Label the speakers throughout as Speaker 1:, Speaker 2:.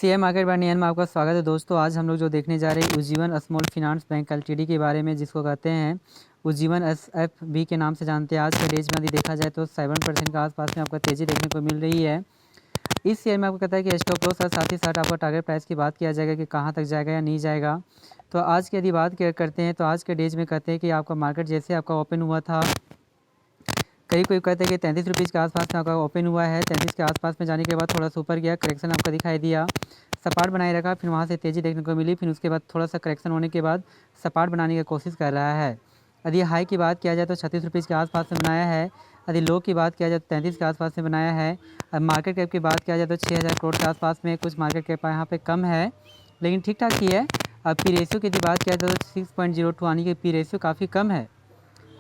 Speaker 1: Share market bye नियन में आपका स्वागत है दोस्तों। आज हम लोग जो देखने जा रहे हैं Ujjivan small finance bank LTD के बारे में, जिसको कहते हैं उज्जीवन एसएफबी के नाम से जानते हैं। आज के डेज में यदि देखा जाए तो 7% के आसपास में आपका तेज़ी देखने को मिल रही है। इस शेयर में आपको कहता है कि स्टॉप लॉस और साथ ही साथ आपका टारगेट प्राइस की बात किया जाएगा कि कहाँ तक जाएगा या नहीं जाएगा। तो आज की यदि बात करते हैं तो आज के डेज में कहते हैं कि आपका मार्केट जैसे आपका ओपन हुआ था, करीब करीब कहते हैं कि 33 रुपीज़ के आसपास में आपका ओपन हुआ है। 33 के आसपास में जाने के बाद थोड़ा सा ऊपर गया, करेक्शन आपका दिखाई दिया, सपाट बनाए रखा, फिर वहाँ से तेज़ी देखने को मिली, फिर उसके बाद थोड़ा सा करेक्शन होने के बाद सपाट बनाने की कोशिश कर रहा है। यदि हाई की बात किया जाए तो 36 रुपीज़ के आसपास में बनाया है। यदि लो की बात किया जाए तो 33 के आसपास में बनाया है। अब मार्केट कैप की बात किया जाए तो 6000 करोड़ के आसपास में कुछ मार्केट कैप यहाँ पे कम है, लेकिन ठीक ठाक ही है। अब पी रेशियो की यदि बात किया जाए तो 6.02 आने की पी रेशियो काफ़ी कम है,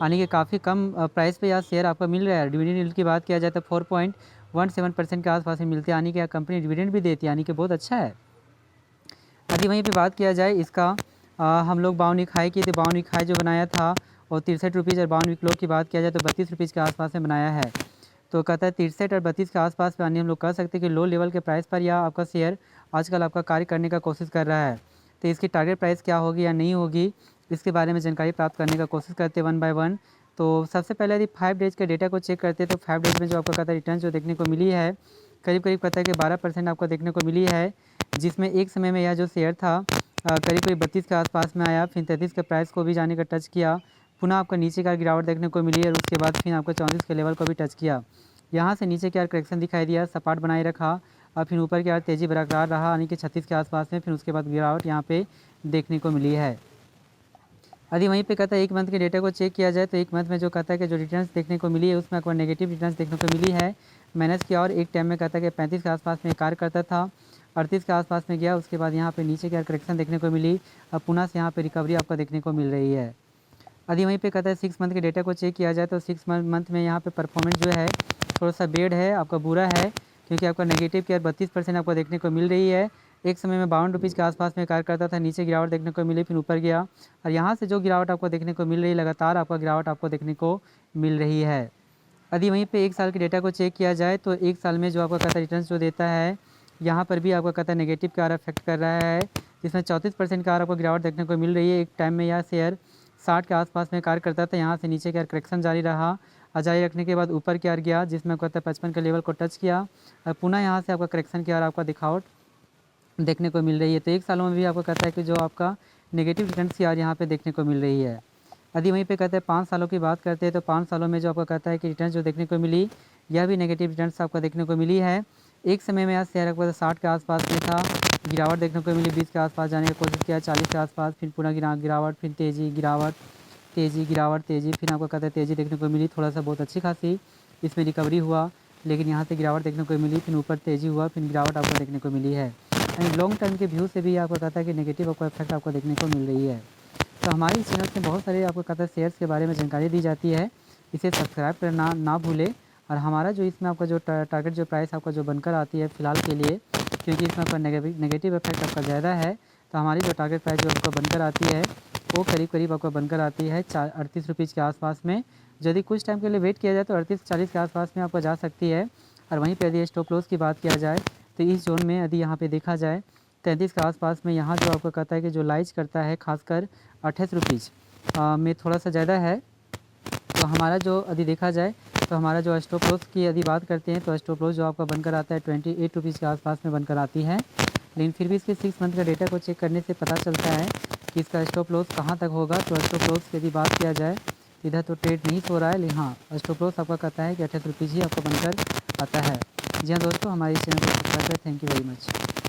Speaker 1: आने के काफ़ी कम प्राइस पे यह शेयर आपको मिल रहा है। डिविडेंड यील्ड की बात किया जाए तो 4.17% के आसपास में मिलते हैं, यानी कि कंपनी डिविडेंड भी देती है, यानी कि बहुत अच्छा है। यदि वहीं पे बात किया जाए इसका हम लोग बाउन वीक हाई की, तो बाउन वीक हाई जो बनाया था और 63 रुपीज़, और बाउन वीक लो की बात किया जाए तो 32 रुपीज़ के आसपास में बनाया है। तो कहता है 63 और 32 के आसपास में, यानी हम लोग कह सकते हैं कि लो लेवल के प्राइस पर यह आपका शेयर आजकल आपका कार्य करने का कोशिश कर रहा है। तो इसकी टारगेट प्राइस क्या होगी या नहीं होगी, इसके बारे में जानकारी प्राप्त करने का कोशिश करते हैं वन बाय वन। तो सबसे पहले यदि 5 डेज के डेटा को चेक करते हैं तो 5 डेज में जो आपको कहता है रिटर्न जो देखने को मिली है, करीब करीब कहता है कि 12% आपको देखने को मिली है, जिसमें एक समय में यह जो शेयर था करीब करीब 32 के आसपास में आया, फिर 33 के प्राइस को भी जाने का टच किया, पुनः आपको नीचे का गिरावट देखने को मिली और उसके बाद फिर आपको 34 के लेवल को भी टच किया। यहाँ से नीचे क्या करेक्शन दिखाई दिया, सपाट बनाए रखा और फिर ऊपर की ओर तेज़ी बरकरार रहा, यानी कि 36 के आसपास में, फिर उसके बाद गिरावट यहाँ पे देखने को मिली है। यदि वहीं पे कहता है एक मंथ के डेटा को चेक किया जाए तो एक मंथ में जो कहता है कि जो रिटर्न्स देखने को मिली है उसमें आपको नेगेटिव रिटर्न्स देखने को मिली है। माइनस की और एक टाइम में कहता है कि 35 के आसपास में कार्य करता था, 38 के आसपास में गया, उसके बाद यहाँ पे नीचे की करेक्शन देखने को मिली, अब पुनः से यहाँ पे रिकवरी आपको देखने को मिल रही है। यदि वहीं पे कहता है 6 मंथ के डेटा को चेक किया जाए तो 6 मंथ में यहाँ पे परफॉर्मेंस जो है थोड़ा सा बेड है, आपका बुरा है, क्योंकि आपका नेगेटिव केयर 32% आपको देखने को मिल रही है। एक समय में 52 रुपीज़ के आसपास में कार्य करता था, नीचे गिरावट देखने को मिली, फिर ऊपर गया, और यहाँ से जो गिरावट आपको देखने को मिल रही है, लगातार आपका गिरावट आपको देखने को मिल रही है। यदि वहीं पे एक साल के डेटा को चेक किया जाए तो एक साल में जो आपका कहता है रिटर्न जो देता है, यहाँ पर भी आपका कहता है नेगेटिव का इफेक्ट कर रहा है, जिसमें 34% का आपको गिरावट देखने को मिल रही है। एक टाइम में यह शेयर 60 के आसपास में कार्य करता था, यहाँ से नीचे का करेक्शन जारी रहा और जारी रखने के बाद ऊपर की ओर गया, जिसमें कहता है 55 के लेवल को टच किया और पुनः यहाँ से आपका करेक्शन की ओर आपका दिखावट देखने को मिल रही है। तो एक सालों में भी आपको कहता है कि जो आपका नेगेटिव रिटर्न्स की ओर यहाँ पे देखने को मिल रही है। यदि वहीं पे कहते हैं 5 सालों की बात करते हैं तो 5 सालों में जो आपको कहता है कि रिटर्न जो देखने को मिली, यह भी नेगेटिव रिटर्न्स आपको देखने को मिली है। एक समय में यह शेयर आपको 60 के आसपास में था, गिरावट देखने को मिली, 20 के आसपास जाने की कोशिश किया, 40 के आसपास, फिर पुनः गिरावट, फिर तेज़ी, गिरावट, तेज़ी, गिरावट, तेज़ी, फिर आपको कहता है तेज़ी देखने को मिली, थोड़ा सा बहुत अच्छी खासी इसमें रिकवरी हुआ, लेकिन यहाँ से गिरावट देखने को मिली, फिर ऊपर तेज़ी हुआ, फिर गिरावट आपको देखने को मिली है। यानी लॉन्ग टर्म के व्यू से भी आपको कहता है कि नेगेटिव आपको इफेक्ट आपको देखने को मिल रही है। तो हमारी चैनल में बहुत सारे आपको कहता है शेयर्स के बारे में जानकारी दी जाती है, इसे सब्सक्राइब करना ना भूलें। और हमारा जो इसमें आपका जो टारगेट जो प्राइस आपका जो बनकर आती है फ़िलहाल के लिए, क्योंकि इसमें आपका नेगेटिव इफेक्ट आपका ज़्यादा है, तो हमारी जो टारगेट प्राइस जो आपको बनकर आती है वो करीब करीब आपको बनकर आती है 38 रुपीज़ के आसपास में। यदि कुछ टाइम के लिए वेट किया जाए तो 38-40 के आसपास में आपको जा सकती है। और वहीं पर यदि स्टॉप लॉस की बात किया जाए तो इस जोन में यदि यहाँ पे देखा जाए 33 के आसपास में, यहाँ जो आपको कहता है कि जो लाइज करता है खासकर 28 रुपीज़ में थोड़ा सा ज़्यादा है। तो हमारा जो यदि देखा जाए तो हमारा जो स्टॉप लॉस की यदि बात करते हैं तो स्टॉप लॉस जो आपका बनकर आता है 28 रुपीज़ के आसपास में बनकर आती है। लेकिन फिर भी इसके 6 मंथ का डेटा को चेक करने से पता चलता है कि इसका स्टॉप लॉस कहाँ तक होगा। तो स्टॉप लॉस की यदि बात किया जाए इधर तो ट्रेड नहीं हो रहा है, लेकिन हाँ स्टॉप लॉस आपका कहता है कि 28 रुपीज़ ही आपको बनकर आता है। जी हाँ दोस्तों, हमारे चैनल को सब्सक्राइब करें। Thank you very much.